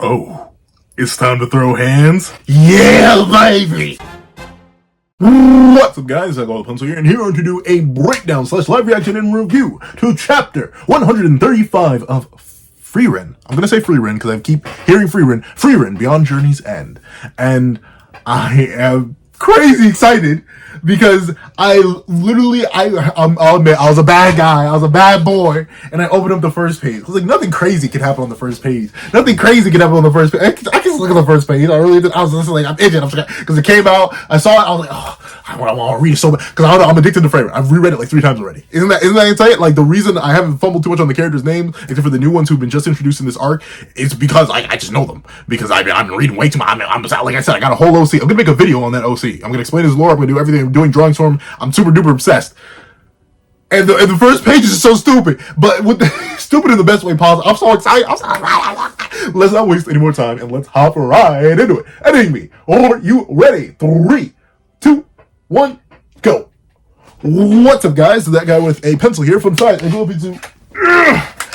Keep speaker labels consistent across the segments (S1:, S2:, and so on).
S1: Oh, it's time to throw hands? Yeah, baby! What's up, guys? I got a pencil here, and here I'm to do a breakdown / live reaction and review to chapter 135 of Frieren. I'm gonna say Frieren because I keep hearing Frieren, Beyond Journey's End. And I am crazy excited because I'll admit, I was a bad guy, I was a bad boy, and I opened up the first page. I was like, nothing crazy could happen on the first page. Nothing crazy could happen on the first page. I can just look at the first page. I really did. I was just like, I'm itching. Because it came out, I saw it, I was like, oh, I want to read it so bad. Because I'm addicted to Frieren. I've reread it like 3 times already. Isn't that insane? Like, the reason I haven't fumbled too much on the characters' names, except for the new ones who've been just introduced in this arc, is because I just know them. Because I've been reading way too much. Like I said, I got a whole OC. I'm going to make a video on that OC. I'm going to explain his lore. I'm going to do everything. I'm doing drawings for him. I'm super duper obsessed. And the first page is so stupid. But with the stupid in the best way possible. I'm so excited. Let's not waste any more time and let's hop right into it. Enemy, are you ready? 3, 2, 1, go. What's up, guys? So that guy with a pencil here. Fun fact, I go up to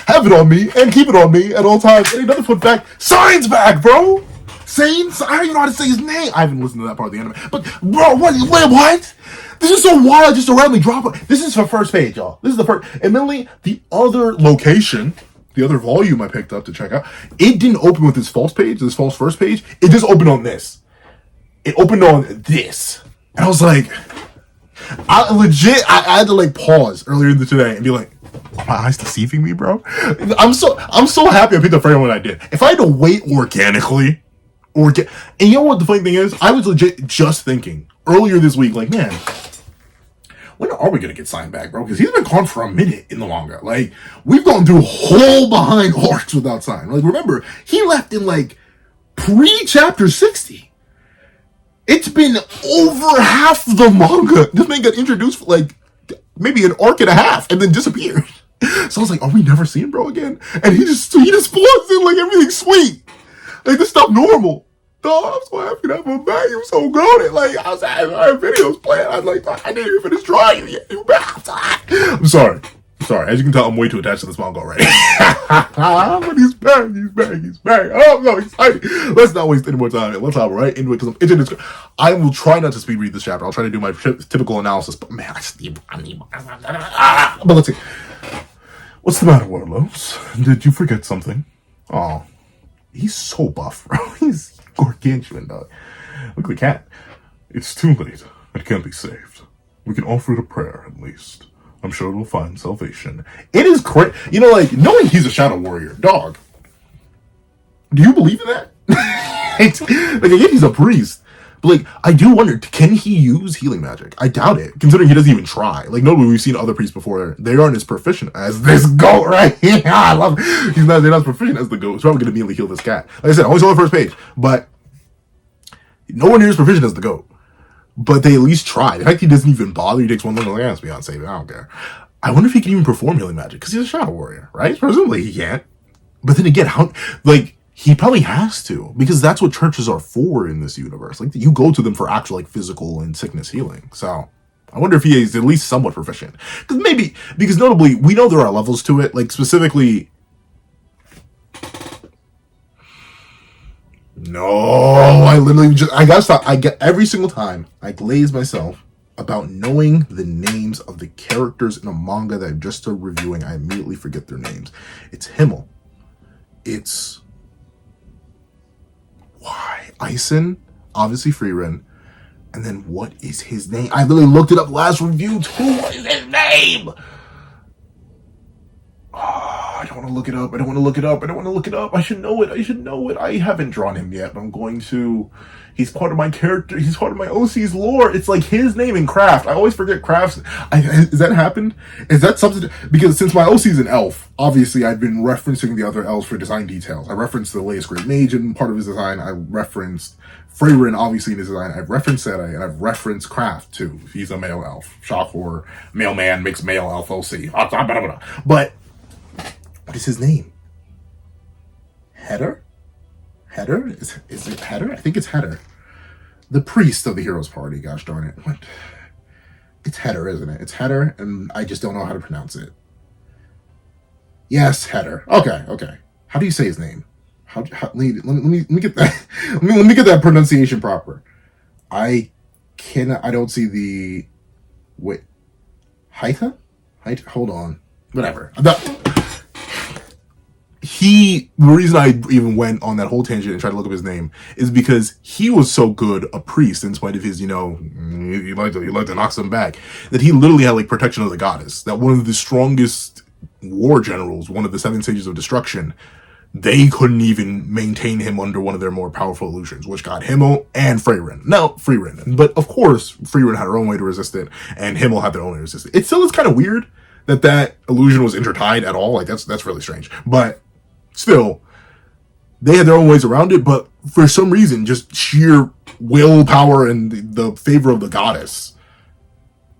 S1: have it on me and keep it on me at all times. And another fun fact, Sein's back, bro. Sein? I don't even know how to say his name. I haven't listened to that part of the anime. But, bro, what? This is so wild just to randomly drop it. This is the first page, y'all. This is the first. Admittedly, the other location, the other volume I picked up to check out, it didn't open with this false page, this false first page. It just opened on this. It opened on this. And I was like, I had to like pause earlier in today and be like, are my eyes deceiving me, bro? I'm so happy I picked up Frieren when I did. If I had to wait organically, and you know what the funny thing is? I was legit just thinking earlier this week, like, man, when are we gonna get Sein back, bro? Because he's been gone for a minute in the manga. Like, we've gone through whole behind arcs without Sein. Like, remember, he left in like pre-chapter 60. It's been over half the manga. This man got introduced for like maybe an arc and a half and then disappeared. So I was like, are we never seeing bro again? And he just spawns in like everything's sweet. Like, this stuff normal. Dog, I'm so happy to have him back. He was so goated. Like, I had videos playing. I was like, I didn't even finish drawing yet. I'm sorry. As you can tell, I'm way too attached to this manga already. But he's back. Oh, I'm so excited. Let's not waste any more time. Let's hop right into it because I'm itching this. I will try not to speed read this chapter. I'll try to do my typical analysis. But man, but let's see. What's the matter, Warlows? Did you forget something? Oh. He's so buff, bro. He's gargantuan, dog. Look at the cat. It's too late. It can't be saved. We can offer it a prayer, at least. I'm sure it will find salvation. It is crazy. You know, like, knowing he's a shadow warrior, dog. Do you believe in that? Like, again, he's a priest. But, like, I do wonder, can he use healing magic? I doubt it, considering he doesn't even try. Like, notably, we've seen other priests before. They aren't as proficient as this goat right here. I love it. They're not as proficient as the goat. He's probably going to immediately heal this cat. Like I said, I only saw the first page. But no one here is proficient as the goat. But they at least try. The fact he doesn't even bother, he takes one look, like, let's be on save it. I don't care. I wonder if he can even perform healing magic, because he's a shadow warrior, right? Presumably he can't. But then again, how, like, he probably has to, because that's what churches are for in this universe. Like, you go to them for actual, like, physical and sickness healing. So, I wonder if he is at least somewhat proficient. Because notably, we know there are levels to it. Like, specifically... No, I literally I gotta stop. I get every single time I glaze myself about knowing the names of the characters in a manga that I'm just started reviewing. I immediately forget their names. It's Himmel. It's... Why? Eisen, obviously Frieren, and then what is his name? I literally looked it up last review. What is his name? Oh, I don't want to look it up. I should know it. I haven't drawn him yet, but I'm going to. He's part of my character. He's part of my OC's lore. It's like his name in craft. I always forget crafts. Has that happened? Is that something? Because since my OC's an elf, obviously I've been referencing the other elves for design details. I referenced the latest Great Mage in part of his design. I referenced Frieren, obviously, in his design. I've referenced Seta, and I've referenced Craft, too. He's a male elf. Shock horror. Male man makes male elf OC. But what is his name? Heder? Is it Heder? I think it's Heder. The priest of the hero's party, gosh darn it. What? It's Heder, isn't it? It's Heder, and I just don't know how to pronounce it. Yes, Heder. Okay. How do you say his name? Let me get that. Let me get that pronunciation proper. I don't see the. Wait. Haita? Hold on. Whatever. The reason I even went on that whole tangent and tried to look up his name is because he was so good a priest, in spite of his, he liked to knock some back, that he literally had like protection of the goddess. That one of the strongest war generals, one of the 7 stages of destruction, they couldn't even maintain him under one of their more powerful illusions, which got Himmel and Frieren. No, Frieren. But of course, Frieren had her own way to resist it, and Himmel had their own way to resist it. It still is kind of weird that illusion was intertied at all. Like, that's really strange. But still, they had their own ways around it, but for some reason, just sheer willpower and the favor of the goddess,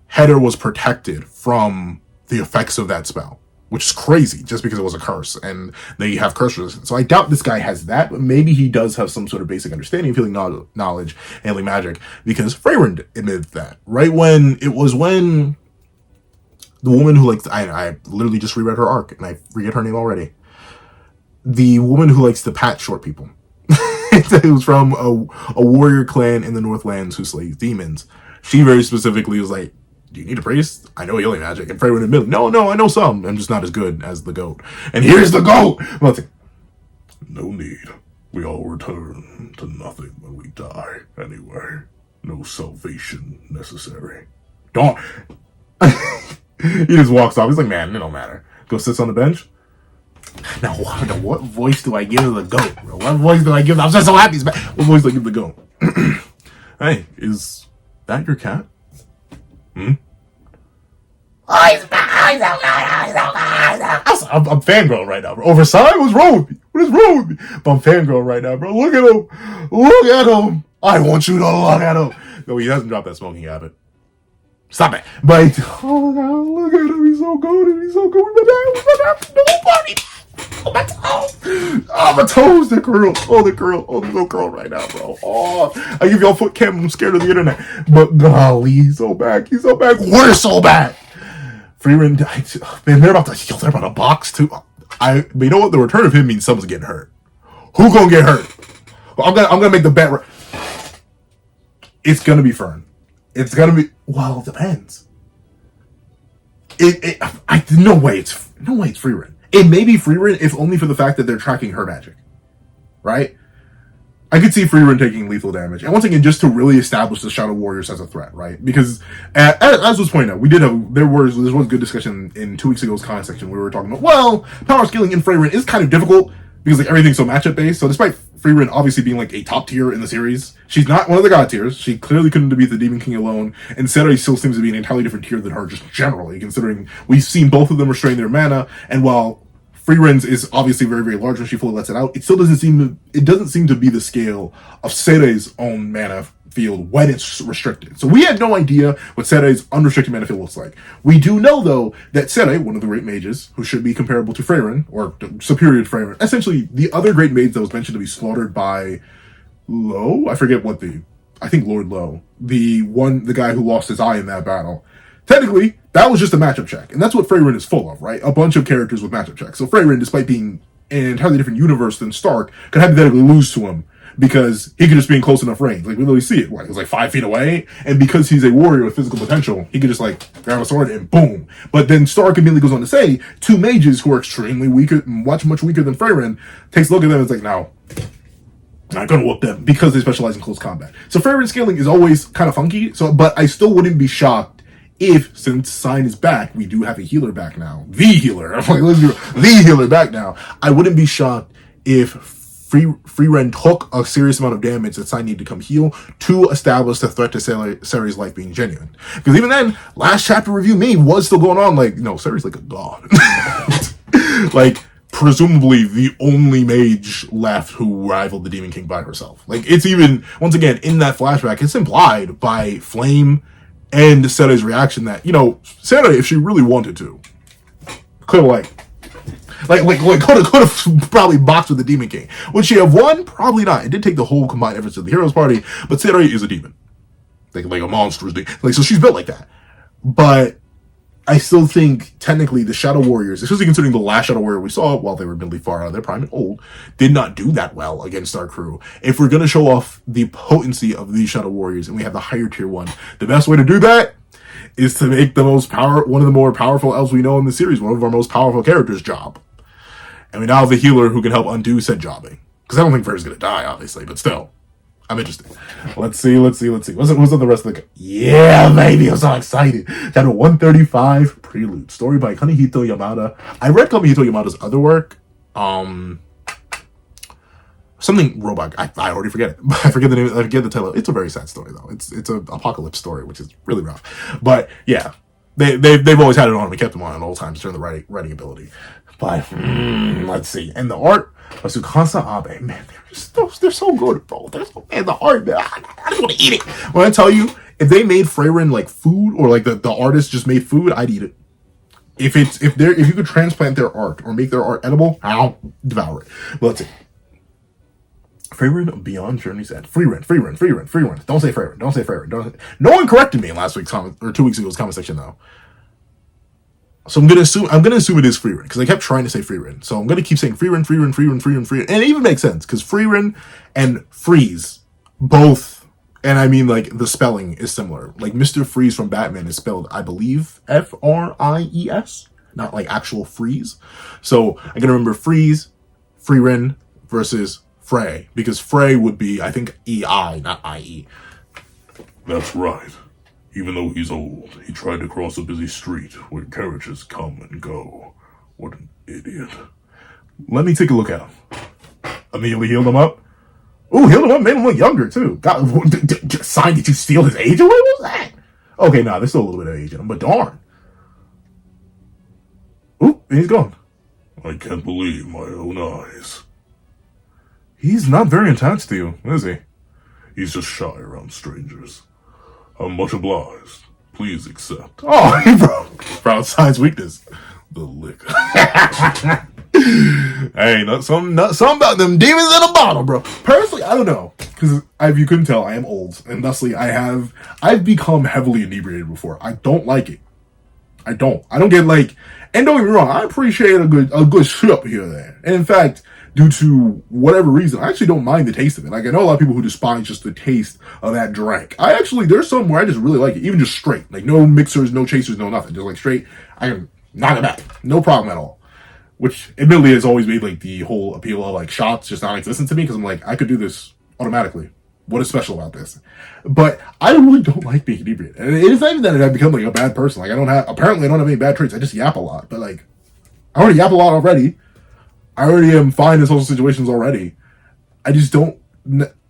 S1: Heder was protected from the effects of that spell, which is crazy, just because it was a curse, and they have curse resistance. So I doubt this guy has that, but maybe he does have some sort of basic understanding of healing knowledge and healing magic, because Frieren admitted that. When the woman who I literally just reread her arc, and I forget her name already. The woman who likes to pat short people. It was from a warrior clan in the Northlands who slays demons. She very specifically was like, do you need a priest? I know healing magic. And Frieren admitted, no, I know some. I'm just not as good as the goat. And here's the goat! Well, no need. We all return to nothing when we die anyway. No salvation necessary. Don't. He just walks off. He's like, man, it don't matter. Go sits on the bench. Now, what voice do I give to the goat, bro? What voice do I give? I'm just so happy. What voice do I give the goat? Hey, is that your cat? Oh, he's back. I'm fangirling right now, bro. Over Sein? What's wrong with me? What is wrong with me? But I'm fangirling right now, bro. Look at him. Look at him. I want you to look at him. No, he hasn't dropped that smoking habit. Stop it. But, oh my God, look at him. He's so good. He's so good. Nobody. Oh, my toes. Oh, my toes. The curl. Oh, the curl. Oh, there's no curl right now, bro. Oh, I give y'all foot cam. I'm scared of the internet. But golly, he's so back. He's so back. We're so back. Frieren, man, they're about to box too. But you know what? The return of him means someone's getting hurt. Who gonna get hurt? Well, I'm gonna make the bet. It's gonna be Fern. It's gonna be. Well, it depends. No way it's Frieren. It may be Frieren, if only for the fact that they're tracking her magic, right? I could see Frieren taking lethal damage, and once again, just to really establish the Shadow Warriors as a threat, right? Because as was pointed out, there was good discussion in 2 weeks ago's comment section where we were talking about, well, power scaling in Frieren is kind of difficult because like everything's so matchup based. So despite Frieren obviously being like a top tier in the series, she's not one of the god tiers. She clearly couldn't defeat the Demon King alone, and Serai still seems to be an entirely different tier than her, just generally, considering we've seen both of them restrain their mana, and while Frieren's is obviously very, very large when she fully lets it out, it still doesn't seem to be the scale of Serai's own mana field when it's restricted. So we had no idea what Serai's unrestricted mana field looks like. We do know, though, that Serai, one of the great mages, who should be comparable to Frieren, or superior to Frieren, essentially the other great mage that was mentioned to be slaughtered by Lowe, I forget I think Lord Lowe, the guy who lost his eye in that battle. Technically, that was just a matchup check, and that's what Frieren is full of, right? A bunch of characters with matchup checks. So Frieren, despite being in an entirely different universe than Stark, could hypothetically lose to him because he could just be in close enough range. Like, we literally see it. He was like 5 feet away, and because he's a warrior with physical potential, he could just like grab a sword and boom. But then Stark immediately goes on to say, 2 mages who are extremely weaker, much weaker than Frieren, takes a look at them and is like, no, not gonna whoop them because they specialize in close combat. So Frieren scaling is always kind of funky. But I still wouldn't be shocked if, since Sein is back, we do have a healer back now. The healer. The healer back now. I wouldn't be shocked if Frieren took a serious amount of damage that Sein needed to come heal to establish the threat to Serai's life being genuine. Because even then, last chapter review meme was still going on. Like, no, Serai's like a god. Like, presumably the only mage left who rivaled the Demon King by herself. Like, it's even, once again, in that flashback, it's implied by Flame and Serai's reaction that, Serai, if she really wanted to, could have could have probably boxed with the Demon King. Would she have won? Probably not. It did take the whole combined efforts of the Heroes Party, but Serai is a demon. Like a monstrous demon. So she's built like that. But I still think technically the Shadow Warriors, especially considering the last Shadow Warrior we saw while they were admittedly far out of their prime and old, did not do that well against our crew. If we're gonna show off the potency of these Shadow Warriors and we have the higher tier one, the best way to do that is to make one of the more powerful elves we know in the series, one of our most powerful characters, job. And we now have the healer who can help undo said jobbing. Because I don't think Freyr's gonna die, obviously, but still. I'm interested. Let's see. What's on the rest of the... Yeah, baby, I'm so excited. Chapter 135, Prelude. Story by Kanehito Yamada. I read Kanehito Yamada's other work. Something robot. I already forget it. I forget the name. I forget the title. It's a very sad story, though. It's an apocalypse story, which is really rough. But, yeah. They've always had it on. We kept them on at all times during the writing ability. But, let's see. And the art... Tsukasa Abe, man, they're so good, bro. And the art, man, I just want to eat it. When I tell you, if they made Frieren like food, or like the artist just made food, I'd eat it. If you could transplant their art or make their art edible, I'll devour it. But let's see. Frieren Beyond Journey's End. Frieren. Don't say Frieren. No one corrected me in last week's comment, or 2 weeks ago's comment section though. So I'm gonna assume it is Frieren because I kept trying to say Frieren. So I'm gonna keep saying Frieren, and it even makes sense because Frieren and Freeze both, and I mean like the spelling is similar. Like Mr. Freeze from Batman is spelled, I believe, Fries, not like actual freeze. So I'm gonna remember Frieren versus Frey because Frey would be, I think, EI, not IE.
S2: That's right. Even though he's old, he tried to cross a busy street where carriages come and go. What an idiot.
S1: Let me take a look at him. Immediately healed him up. Ooh, healed him up, made him look younger, too. God, Sein, did you steal his age away? What was that? Okay, nah, there's still a little bit of age in him, but darn. Ooh, and he's gone.
S2: I can't believe my own eyes.
S1: He's not very attached to you, is he?
S2: He's just shy around strangers. I'm much obliged. Please accept.
S1: Oh, he found Sein's weakness.
S2: The liquor.
S1: Hey, something about them demons in a bottle, bro. Personally, I don't know. Because if you couldn't tell, I am old. And thusly, I've become heavily inebriated before. I don't like it. I don't get like... And don't get me wrong, I appreciate a good sip here and there. And in fact... due to whatever reason, I actually don't mind the taste of it. Like, I know a lot of people who despise just the taste of that drink. There's some where I just really like it, even just straight. Like, no mixers, no chasers, no nothing. Just like straight, I can knock it back. No problem at all. Which, admittedly, has always made, like, the whole appeal of, like, shots just non-existent to me, because I'm like, I could do this automatically. What is special about this? But I really don't like being inebriated. And it's not even that I've become, like, a bad person. Like, apparently I don't have any bad traits. I just yap a lot. But, like, I already yap a lot already. I already am fine in social situations already. I just don't...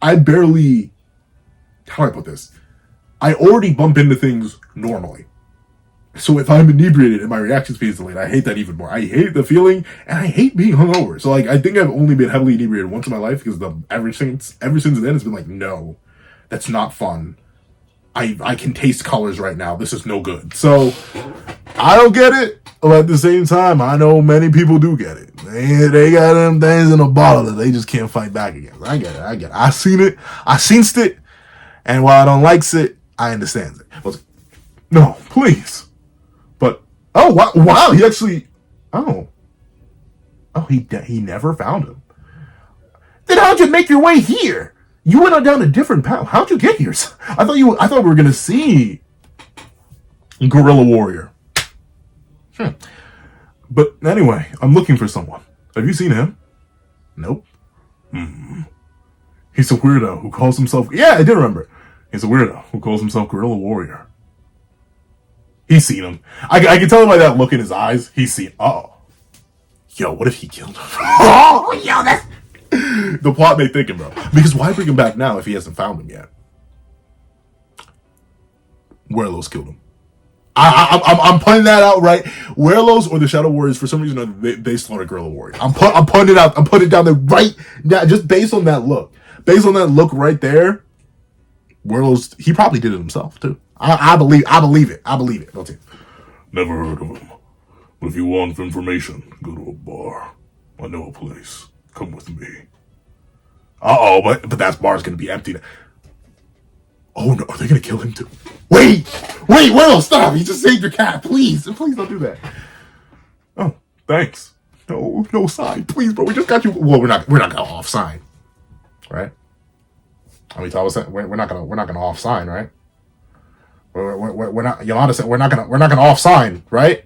S1: I barely... How do I put this? I already bump into things normally. So if I'm inebriated and my reaction speed is delayed, I hate that even more. I hate the feeling, and I hate being hungover. So, like, I think I've only been heavily inebriated once in my life because ever since then, it's been like, no, that's not fun. I can taste colors right now. This is no good. So, I don't get it. But at the same time, I know many people do get it. They got them things in a bottle that they just can't fight back against. I get it. I seen it. I sensed it. And while I don't like it, I understand it. No, please. But, oh, wow. He actually, he never found him. Then how'd you make your way here? You went on down a different path. How'd you get here? I thought we were going to see Gorilla Warrior. But anyway, I'm looking for someone. Have you seen him? Nope. He's a weirdo who calls himself... Yeah, I did remember. He's a weirdo who calls himself Gorilla Warrior. He's seen him. I can tell by that look in his eyes. He's seen... Oh. Yo, what if he killed him? Oh, yo, that's... The plot may thicken, bro. Because why bring him back now if he hasn't found him yet? Werlos killed him. I'm putting that out right. Werlos or the Shadow Warriors, for some reason, they slaughtered Gorilla Warrior. I'm putting it out. I'm putting it down there right now, just based on that look. Based on that look right there, Werlos, he probably did it himself too. I believe it. Don't you?
S2: Never heard of him. But if you want information, go to a bar. I know a place. Come with me.
S1: But that bar's gonna be empty. Oh no, are they gonna kill him too? Wait, Will, stop! You just saved your cat. Please don't do that. Oh, thanks. No, Sein, please, bro. We just got you. Well, we're not gonna off Sein, right? I mean, we're not gonna off Sein, right? We're not. Yolanda said we're not gonna off Sein, right?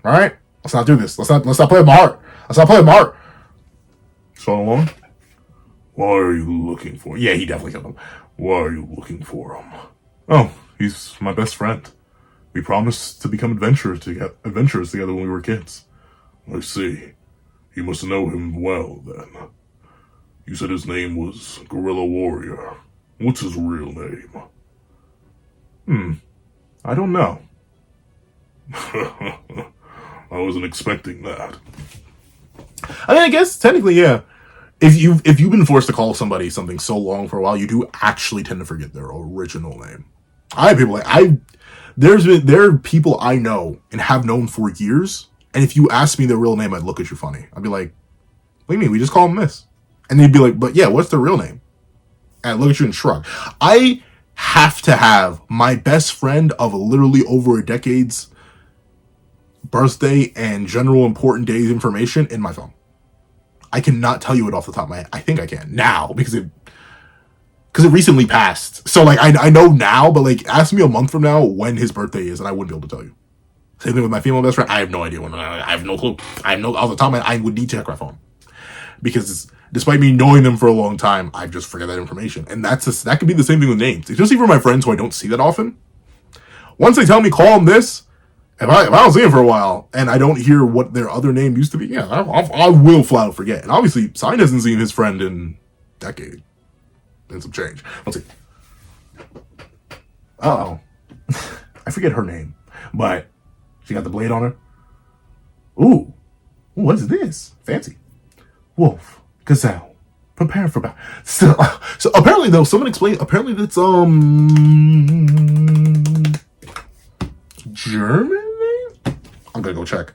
S1: All right. Let's not do this. Let's not play with my heart. Let's not play with my heart.
S2: So long? Why are you looking for him?
S1: Yeah, he definitely killed him.
S2: Why are you looking for him?
S1: Oh, he's my best friend. We promised to become adventurers together when we were kids.
S2: I see. You must know him well, then. You said his name was Guerrilla Warrior. What's his real name?
S1: I don't know.
S2: I wasn't expecting that.
S1: I mean, I guess technically, yeah. If you've been forced to call somebody something so long for a while, you do actually tend to forget their original name. I have people there are people I know and have known for years, and if you ask me their real name, I'd look at you funny. I'd be like, "What do you mean? We just call them this?" And they'd be like, "But yeah, what's their real name?" And I'd look at you and shrug. I have to have my best friend of literally over a decade's birthday and general important days information in my phone. I cannot tell you it off the top of my head. I think I can now because it recently passed. So like I know now, but like ask me a month from now when his birthday is, and I wouldn't be able to tell you. Same thing with my female best friend. I have no idea when. I have no clue. I have no off the top of my head. I would need to check my phone because despite me knowing them for a long time, I just forget that information. And that could be the same thing with names, especially for my friends who I don't see that often. Once they tell me call them this. If I don't see him for a while and I don't hear what their other name used to be, yeah, I will flat out forget. And obviously, Sein hasn't seen his friend in a decade. And some change. Let's see. Uh-oh. I forget her name. But she got the blade on her. Ooh, what is this? Fancy. Wolf. Gazelle. Prepare for battle. So apparently, though, someone explained, apparently that's, German name? I'm gonna go check.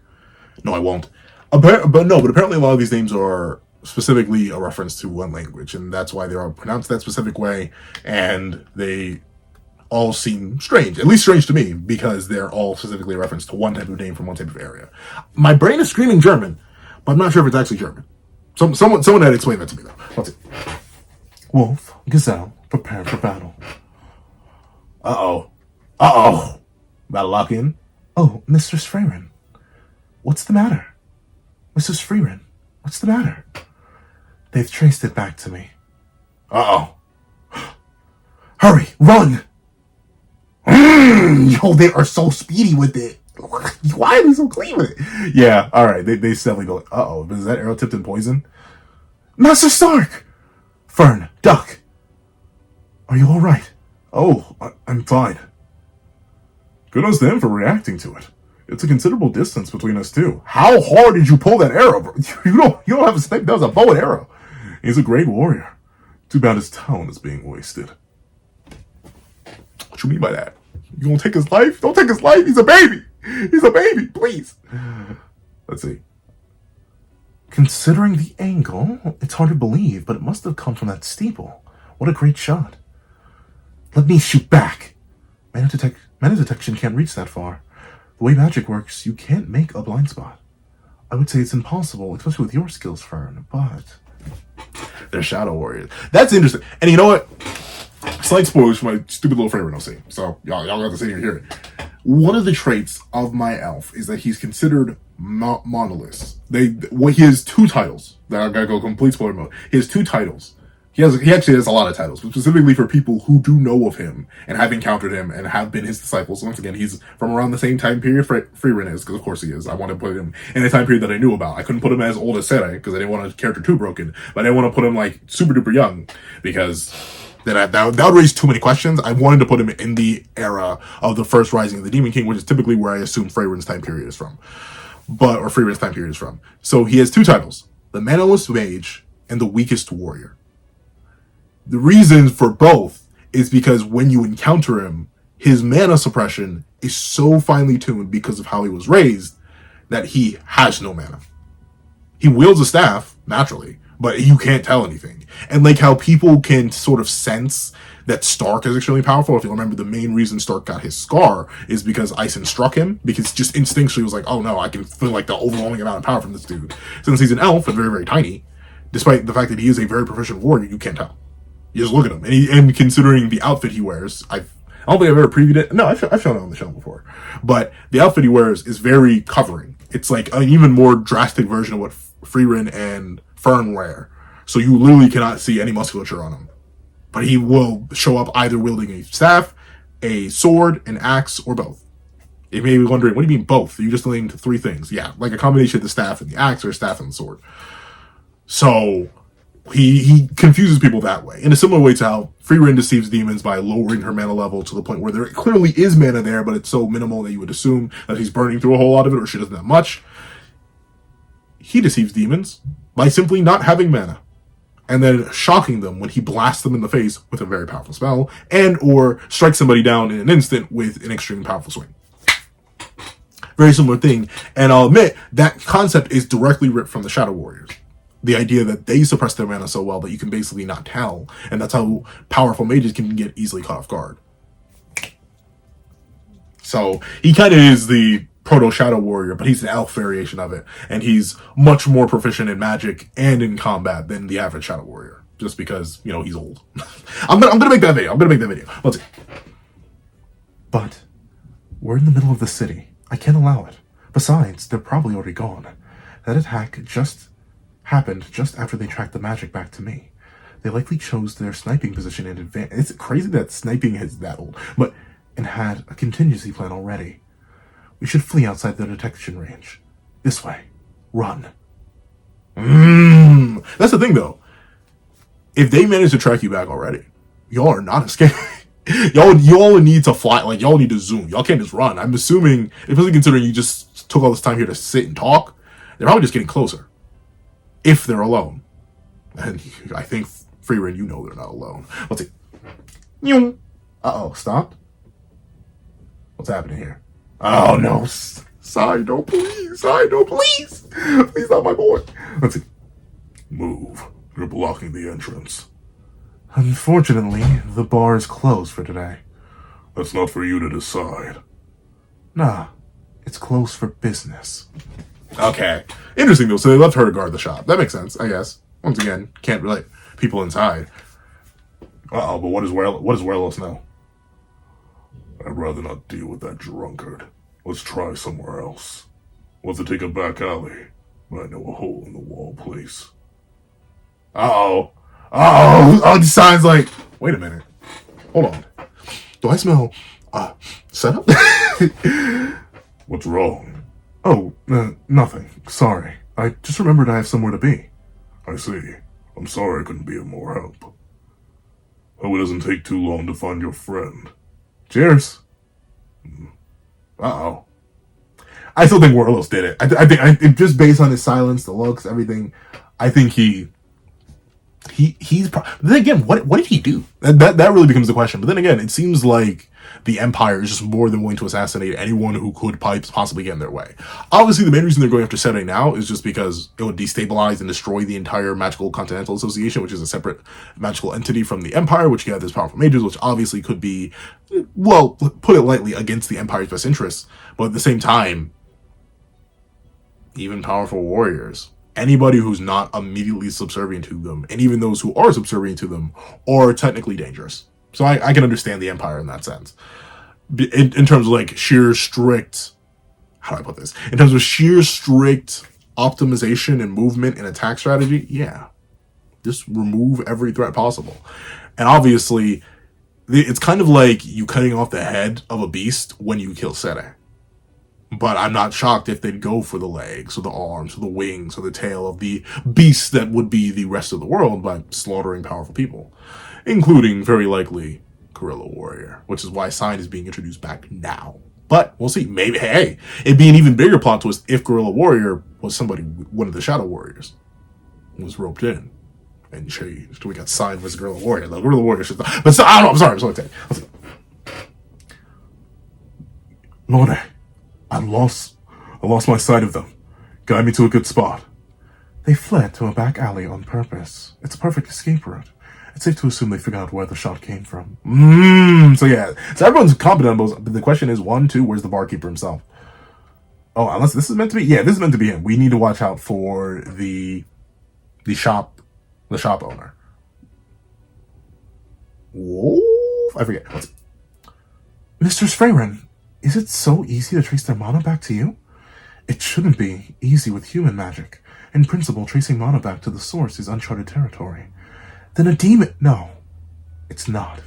S1: No, I won't. But apparently a lot of these names are specifically a reference to one language, and that's why they are pronounced that specific way, and they all seem strange, at least strange to me, because they're all specifically a reference to one type of name from one type of area. My brain is screaming German, but I'm not sure if it's actually German. Someone had explained that to me, though. Let's see. Wolf, gazelle, prepare for battle. Uh-oh. About to lock in? Oh, Mistress Frieren. What's the matter? Mrs. Frieren, what's the matter? They've traced it back to me. Uh-oh. Hurry, run! Yo, they are so speedy with it. Why are they so clean with it? Yeah, alright, they definitely go, uh-oh, is that arrow tipped in poison? Master Stark! Fern, duck. Are you alright? Oh, I'm fine. Good on them for reacting to it. It's a considerable distance between us two. How hard did you pull that arrow, bro? You don't have a snake. That was a bow and arrow. He's a great warrior. Too bad his talent is being wasted. What you mean by that? You gonna take his life? Don't take his life. He's a baby. Please. Let's see. Considering the angle, it's hard to believe, but it must have come from that steeple. What a great shot. Let me shoot back. Mana detection can't reach that far. The way magic works, you can't make a blind spot. I would say it's impossible, especially with your skills, Fern, but they're shadow warriors. That's interesting. And you know what? Slight spoilers for my stupid little Frieren I'll say. So y'all got to sit here and hear it. One of the traits of my elf is that he's considered monoliths. He has two titles. That I gotta go complete spoiler mode. He has two titles. He actually has a lot of titles, but specifically for people who do know of him and have encountered him and have been his disciples. Once again, he's from around the same time period Frieren is, because of course he is. I want to put him in a time period that I knew about. I couldn't put him as old as Sarai because I didn't want a character too broken, but I didn't want to put him like super duper young because that would raise too many questions. I wanted to put him in the era of the first Rising of the Demon King, which is typically where I assume Frieren's time period is from. Or Frieren's time period is from. So he has two titles: the Manaless Mage and the Weakest Warrior. The reason for both is because when you encounter him, his mana suppression is so finely tuned because of how he was raised that he has no mana. He wields a staff, naturally, but you can't tell anything. And like how people can sort of sense that Stark is extremely powerful. If you remember, the main reason Stark got his scar is because Ison struck him, because just instinctually was like, oh no, I can feel like the overwhelming amount of power from this dude. Since he's an elf and very, very tiny, despite the fact that he is a very proficient warrior, you can't tell. You just look at him, and considering the outfit he wears, I don't think I've ever previewed it. No, I've shown it on the show before. But the outfit he wears is very covering. It's like an even more drastic version of what Frieren and Frieren wear. So you literally cannot see any musculature on him. But he will show up either wielding a staff, a sword, an axe, or both. You may be wondering, what do you mean both? You just named 3 things. Yeah, like a combination of the staff and the axe, or a staff and the sword. So he confuses people that way. In a similar way to how Frieren deceives demons by lowering her mana level to the point where there clearly is mana there, but it's so minimal that you would assume that he's burning through a whole lot of it, or she doesn't have much. He deceives demons by simply not having mana, and then shocking them when he blasts them in the face with a very powerful spell, and or strikes somebody down in an instant with an extremely powerful swing. Very similar thing, and I'll admit, that concept is directly ripped from the Shadow Warriors. The idea that they suppress their mana so well that you can basically not tell, and that's how powerful mages can get easily caught off guard. So, he kind of is the proto-Shadow Warrior, but he's an elf variation of it, and he's much more proficient in magic and in combat than the average Shadow Warrior, just because, you know, he's old. I'm gonna make that video. Let's see. But we're in the middle of the city. I can't allow it. Besides, they're probably already gone. That attack happened just after they tracked the magic back to me. They likely chose their sniping position in advance. It's crazy that sniping is that old, and had a contingency plan already. We should flee outside their detection range. This way. Run. That's the thing, though. If they manage to track you back already, y'all are not escaping. y'all need to fly. Like, y'all need to zoom. Y'all can't just run. I'm assuming, especially considering you just took all this time here to sit and talk, they're probably just getting closer. If they're alone. And I think, Frieren, you know they're not alone. Let's see. Uh-oh, stopped? What's happening here? Oh no, Sein, no please, Sein, no please. Please not my boy. Let's see.
S2: Move. You're blocking the entrance.
S1: Unfortunately, the bar is closed for today.
S2: That's not for you to decide.
S1: Nah, it's closed for business. Okay. Interesting though, so they left her to guard the shop. That makes sense, I guess. Once again, can't relate. People inside.
S2: Uh-oh, but what does Werlos know? I'd rather not deal with that drunkard. Let's try somewhere else. Wants to take a back alley, but I know a hole in the wall place.
S1: Uh-oh. Oh, it sounds like... Wait a minute. Hold on. Do I smell, setup?
S2: What's wrong?
S1: Oh, nothing. Sorry. I just remembered I have somewhere to be.
S2: I see. I'm sorry I couldn't be of more help. Hope it doesn't take too long to find your friend.
S1: Cheers. Uh-oh. I still think Werlos did it. I think just based on his silence, the looks, everything, I think he's then again, what did he do? That really becomes the question. But then again, it seems like the Empire is just more than willing to assassinate anyone who could possibly get in their way. Obviously, the main reason they're going after Sete now is just because it would destabilize and destroy the entire Magical Continental Association, which is a separate magical entity from the Empire, which gathers powerful mages, which obviously could be, well, put it lightly, against the Empire's best interests. But at the same time, even powerful warriors, anybody who's not immediately subservient to them, and even those who are subservient to them, are technically dangerous. So I can understand the Empire in that sense. In terms of like sheer strict, how do I put this? In terms of sheer strict optimization and movement and attack strategy, yeah. Just remove every threat possible. And obviously, it's kind of like you cutting off the head of a beast when you kill Sete. But I'm not shocked if they'd go for the legs, or the arms, or the wings, or the tail of the beast that would be the rest of the world by slaughtering powerful people. Including, very likely, Guerrilla Warrior. Which is why Sein is being introduced back now. But, we'll see. Maybe, hey, it'd be an even bigger plot twist if Guerrilla Warrior was one of the Shadow Warriors. Was roped in. And changed. We got Sein versus Guerrilla Warrior. The Guerrilla Warrior should... But, so, I don't know, I'm sorry. Let's see. Lorde, I lost my sight of them. Guide me to a good spot. They fled to a back alley on purpose. It's a perfect escape route. It's safe to assume they figured out where the shot came from. So yeah. So everyone's competent on both. But the question is, 1, 2, where's the barkeeper himself? Oh, unless this is meant to be... Yeah, this is meant to be him. We need to watch out for the shop owner. Whoa. I forget. Mr. Frieren, is it so easy to trace their mana back to you? It shouldn't be easy with human magic. In principle, tracing mana back to the source is uncharted territory. Then a demon... No, it's not.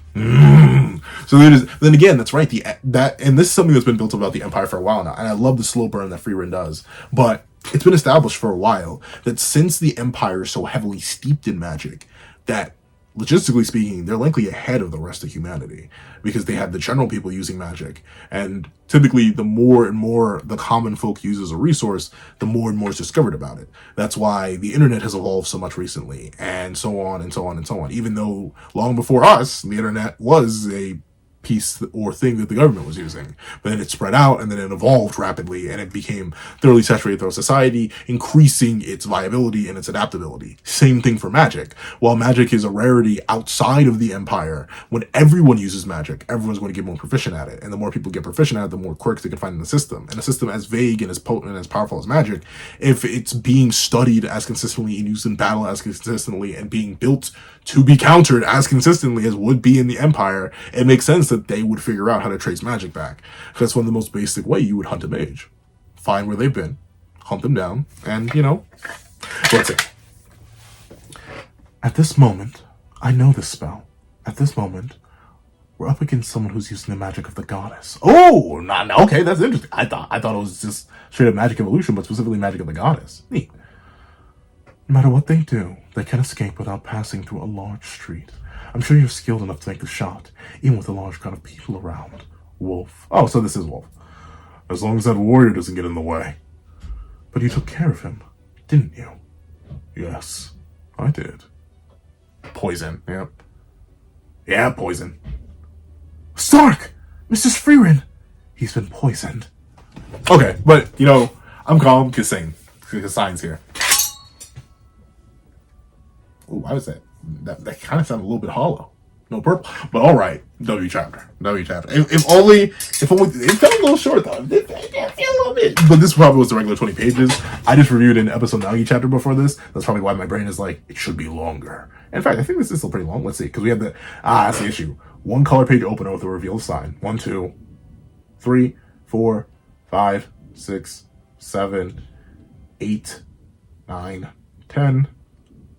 S1: So then again, that's right. And this is something that's been built about the Empire for a while now. And I love the slow burn that Frieren does. But it's been established for a while that since the Empire is so heavily steeped in magic, that logistically speaking, they're likely ahead of the rest of humanity because they have the general people using magic. And typically, the more and more the common folk uses a resource, the more and more is discovered about it. That's why the internet has evolved so much recently, and so on and so on and so on. Even though long before us, the internet was a piece or thing that the government was using. But then it spread out and then it evolved rapidly and it became thoroughly saturated throughout society, increasing its viability and its adaptability. Same thing for magic. While magic is a rarity outside of the Empire, when everyone uses magic, everyone's going to get more proficient at it. And the more people get proficient at it, the more quirks they can find in the system. And a system as vague and as potent and as powerful as magic, if it's being studied as consistently and used in battle as consistently and being built to be countered as consistently as would be in the Empire, it makes sense that they would figure out how to trace magic back. Because that's one of the most basic way you would hunt a mage. Find where they've been, hunt them down, and, let's see. At this moment, I know this spell. At this moment, we're up against someone who's using the magic of the goddess. Oh, okay, that's interesting. I thought it was just straight up magic evolution, but specifically magic of the goddess. Neat. No matter what they do, they can escape without passing through a large street. I'm sure you're skilled enough to make the shot, even with a large crowd of people around. Wolf. Oh, so this is Wolf. As long as that warrior doesn't get in the way. But you took care of him, didn't you? Yes, I did. Poison, yep. Yeah, poison. Stark! Mrs. Frieren! He's been poisoned. Okay, but, I'm calm because Sein's here. Ooh, why was that? That kind of sounded a little bit hollow. No purple. But all right, W chapter. If only it felt a little short though. It felt a little bit. But this probably was the regular 20 pages. I just reviewed an episode Nagi chapter before this. That's probably why my brain is like, it should be longer. In fact, I think this is still pretty long. Let's see, because we have that's the issue. One color page opener with a reveal sign. 1, 2, 3, 4, 5, 6, 7, 8, 9, 10,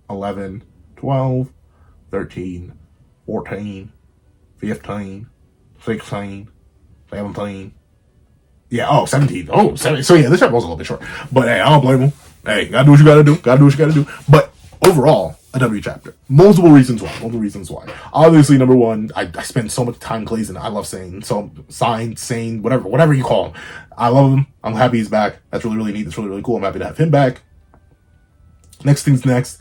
S1: 11, 12, 13, 14, 15, 16, 17. Yeah, 17. Oh, 17. So yeah, this chapter was a little bit short. But hey, I don't blame him. Hey, gotta do what you gotta do. But overall, a W chapter. Multiple reasons why. Obviously, number one, I spend so much time glazing. I love saying Sein, whatever you call him. I love him. I'm happy he's back. That's really, really neat. That's really, really cool. I'm happy to have him back. Next thing's next.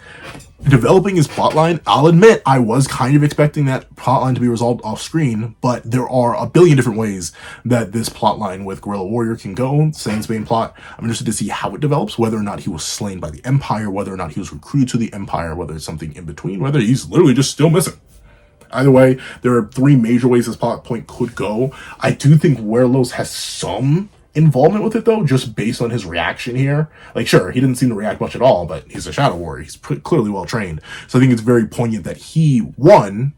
S1: Developing his plotline. I'll admit, I was kind of expecting that plotline to be resolved off screen, but there are a billion different ways that this plotline with Guerrilla Warrior can go. Sein's main plot. I'm interested to see how it develops, whether or not he was slain by the Empire, whether or not he was recruited to the Empire, whether it's something in between, whether he's literally just still missing. Either way, there are 3 major ways this plot point could go. I do think Werlos has some involvement with it though, just based on his reaction here. Like, sure, he didn't seem to react much at all, but he's a Shadow Warrior. He's clearly well trained. So I think it's very poignant that he, one,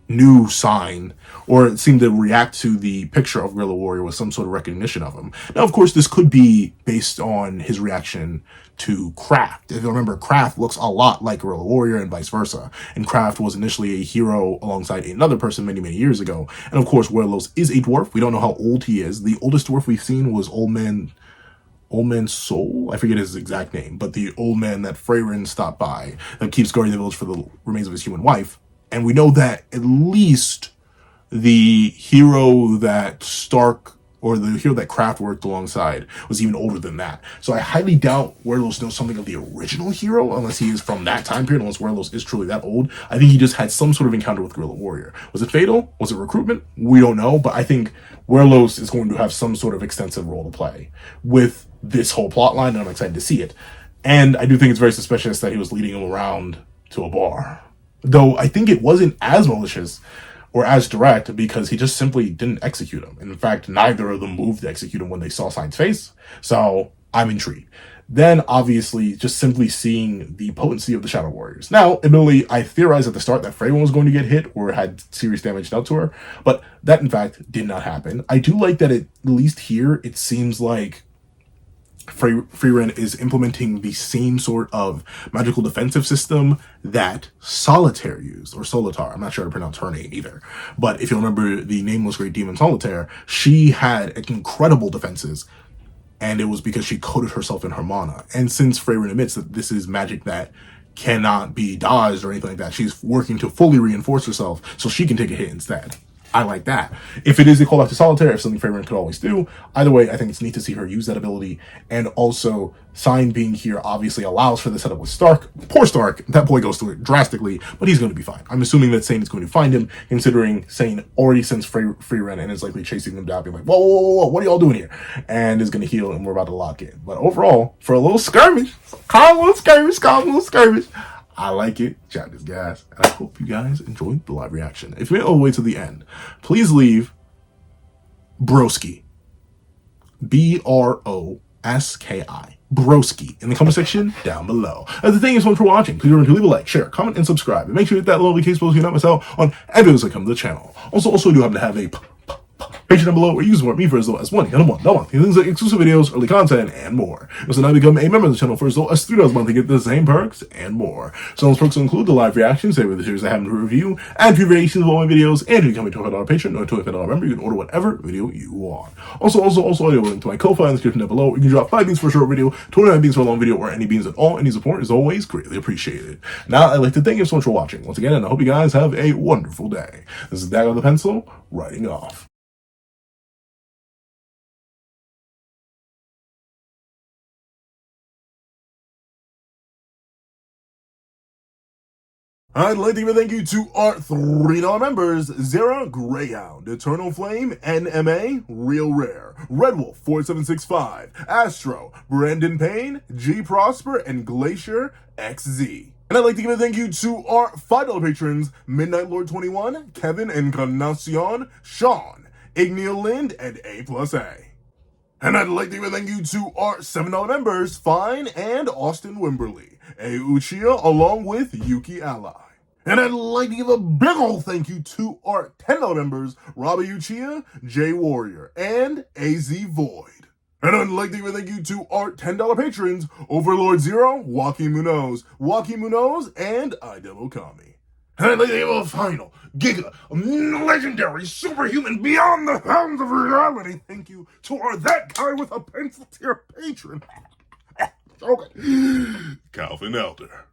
S1: knew Sein, or it seemed to react to the picture of Guerrilla Warrior with some sort of recognition of him. Now, of course, this could be based on his reaction to Kraft. If you remember, Kraft looks a lot like Guerrilla Warrior and vice versa. And Kraft was initially a hero alongside another person many, many years ago. And of course, Werlos is a dwarf. We don't know how old he is. The oldest dwarf we've seen was Old Man Soul? I forget his exact name, but the old man that Frieren stopped by that keeps guarding the village for the remains of his human wife. And we know that at least the hero that Stark or the hero that Kraft worked alongside was even older than that. So I highly doubt Werlos knows something of the original hero, unless he is from that time period, unless Werlos is truly that old. I think he just had some sort of encounter with Guerrilla Warrior. Was it fatal? Was it recruitment? We don't know, but I think Werlos is going to have some sort of extensive role to play with this whole plot line, and I'm excited to see it. And I do think it's very suspicious that he was leading him around to a bar. Though I think it wasn't as malicious or as direct because he just simply didn't execute him. And in fact, neither of them moved to execute him when they saw Sein's face. So I'm intrigued. Then, obviously, just simply seeing the potency of the Shadow Warriors. Now, admittedly, I theorized at the start that Frieren was going to get hit or had serious damage dealt to her, but that, in fact, did not happen. I do like that at least here, it seems like Frieren is implementing the same sort of magical defensive system that Solitaire used, or Solitar. I'm not sure how to pronounce her name either. But if you remember the nameless great demon Solitaire, she had incredible defenses, and it was because she coated herself in her mana. And since Frieren admits that this is magic that cannot be dodged or anything like that, she's working to fully reinforce herself so she can take a hit instead. I like that. If it is a callback to Solitaire, if something Frieren could always do, either way, I think it's neat to see her use that ability. And also, Sein being here obviously allows for the setup with Stark. Poor Stark, that boy goes through it drastically, but he's going to be fine. I'm assuming that Sein is going to find him, considering Sein already sends Frieren and is likely chasing them down, being like, whoa, whoa, whoa, whoa, what are y'all doing here? And is going to heal, and we're about to lock in. But overall, for a little skirmish, calm little skirmish, I like it. Chat this, guys. And I hope you guys enjoyed the live reaction. If you made it all the way to the end, please leave Broski. B-R-O-S-K-I. Broski in the comment section down below. As the thank you so much for watching. Please remember to leave a like, share, comment, and subscribe. And make sure to hit that little notification bell so you don't miss out on any videos that come to the channel. Also, I do happen to have a Patreon down below where you can support me for as low as $1 a month. Things like exclusive videos, early content, and more. So now become a member of the channel for as low as $3 a month to get the same perks and more. So those perks will include the live reactions, say with the series I happen to review, and free variations of all my videos, and if you become a $25 patron or a $25 member, you can order whatever video you want. Also, I have a link to my Ko-Fi in the description down below. You can drop 5 beans for a short video, 29 beans for a long video, or any beans at all. Any support is always greatly appreciated. Now, I'd like to thank you so much for watching once again, and I hope you guys have a wonderful day. This is Dagger the Pencil, writing off. I'd like to give a thank you to our $3 members: Zara, Greyhound, Eternal Flame, NMA, Real Rare, Red Wolf 4765, Astro, Brandon Payne, G Prosper, and Glacier XZ. And I'd like to give a thank you to our $5 patrons: Midnight Lord 21, Kevin Encarnacion, Sean, Igneel Lind, and A+A. And I'd like to give a thank you to our $7 members: Fine and Austin Wimberly, A Uchiha, along with Yuki Ally. And I'd like to give a big ol' thank you to our $10 members: Robbie Uchiha, Jay Warrior, and AZ Void. And I'd like to give a thank you to our $10 patrons: Overlord Zero, Joaquin Munoz, and Idemo Kami. And I'd like to give a final, giga, legendary, superhuman, beyond the bounds of reality thank you to our That Guy with a Pencil tier patron. Okay. Calvin Elder.